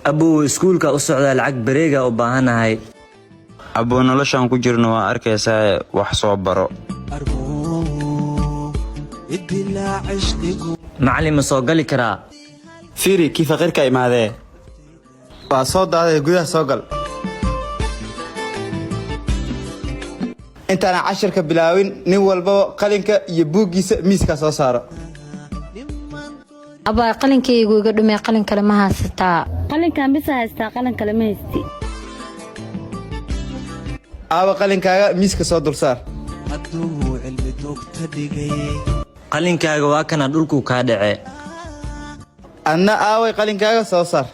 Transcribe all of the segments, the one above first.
أبو سكولك أسعد العق بريقة وباهنا هاي أبو نلشان كجرنا وأركي ساي وحصوب برو معلم صوقلي كرا فيري كيف غيرك أي ماذا وصوت هذا يقولها صوقل انت انا 10 كبلاوين نين والبا قلنك يبوغيس ميسكا سو سارو ابا قلنكيغو iga dhumay qalin kale ma haystaa qalinkan bisa haystaa qalin kale ma haysti aba qalinkaaga miiska soo dul saar haduu cilmi doogta dhigay qalinkaaga waa kana dhulku ka dhacay anna aaway qalinkaaga soo saar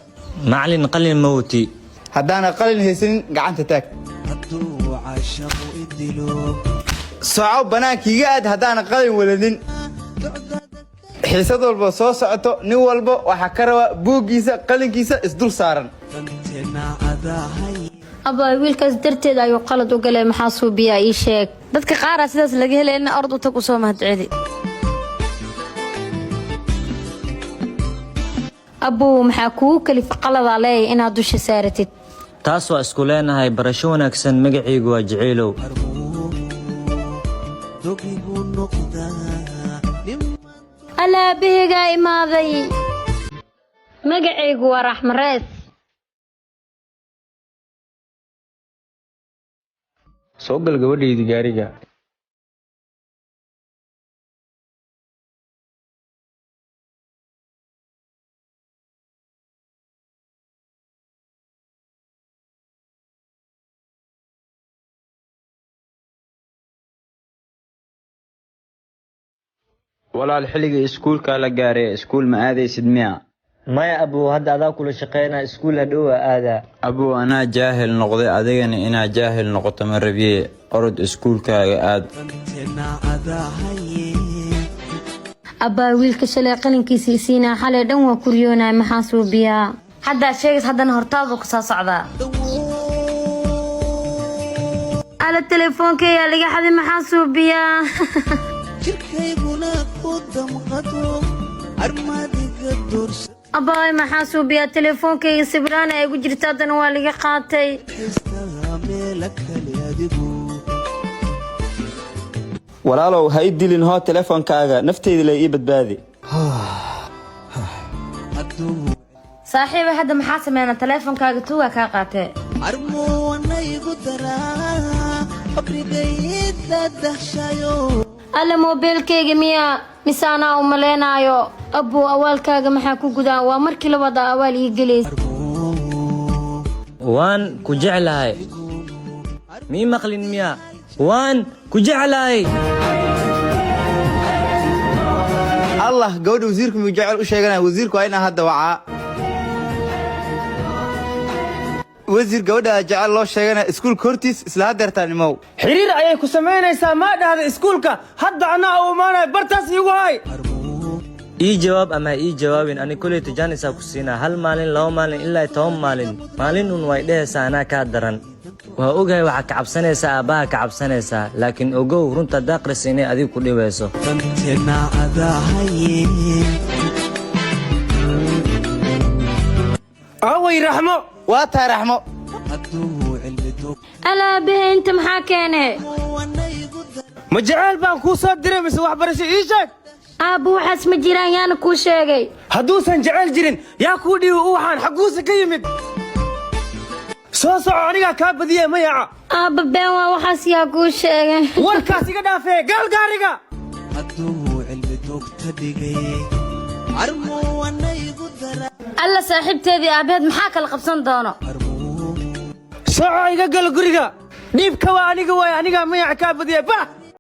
macallin qalin mawti hadana qalin haysan gacanta taag haduu caashaqo idilo soo banaakiga aad hadana qalin waladin xiisad walba soo socoto nin walba waxa ka raba buugiisa qalinkiisa isdul saaran aba wiilkaas darteed ayuu qalad u galay maxaa suubiya ii sheeg dadka qaar sidaas laga helay in ard u tag u soo mahadceli abu maxaa ku kalif qalad alay inaad dusha saaratid taas waa isku leenahay barasho wanaagsan magacaygu waa jaceylow ala bihiga imaaday magacaygu waa raxmarees soo gal gabadhaydi gaariga walaal xilliga iskuulka la gaaray iskuul ma aadaysid miya maya abu hadda adaa kula shaqeynaa iskuul hadhow aada abu anaa jaahil noqday adigana inaa jaahil noqoto ma rabiye orod iskuulkaaga aad aba wiilka shalay qalinkiisa isiina xalay dhan waa kuriyoonaa maxaa suubiyaa hadda sheegis haddana hortaadu ka soo socdaa ala telefoonkeeya laga xaday maxaa suubiyaa أباي ما حاسو بيا تليفون كي سبران أيقو جرتا دنوالي قاتي walaalow ha idilin hoo telefoonkaaga nafteyda la ii badbaadi صاحبي هذا ما حاسمينا تليفون كاغا توغا كا قاتي armo wanaygu daraa qabrigayda dahshayo ألا موبيل كيغي ميا مسانا وملينايو أبو أول كاغا محا كوغدا ومركي لوضا أول يقليس وان كجعلهاي مي مقلين ميا وان كجعلهاي الله gabadha wasiirku muu jecel u sheeganaa wasiirku waa inaa hadda wacaa wasiir gabadha jecel loo sheeganaa iskuulka hortiis isla hadeertaan imow xiriir ayay ku samaynaysaa ma dhahda iskuulka hadda anaa u imaanay bartaas iigu hay ii jawaab ama ii jawaabin ani kulay tijaanisa ku siinaa hal maalin laba maalin ilaa 10 maalin maalin un way dhehaysaa anaa kaa daran waa ogahay waxa ka cabsanaysaa aabaha ka cabsanaysaa laakiin ogow runta daaqris inay adigu ku dhibayso danteena adahaye away raxmo waa tahay raxmo haduu cilmi doog ألا به أنت محاكيني wanaygu ma jecel baan kuu soo diray mise waxbarasho ii sheeg أبو حسم جيران يانا كو شيغي hadduusan jecel jirin yaa kuu dhiibi u waxaan xagguusa ka yimid soo soco anigaa kaa badiyey mayaca أبا بين وحاس يا كو شيغي warkaas iga dhaafee gaalgaariga haduu cilmi doogta dhigay armo wanaygu daraa ألا صاحبتي أبيض محاك القبصان دونو soco iga gal guriga dhiibka waa aniga waay anigaa mayaca kaa badiyey bah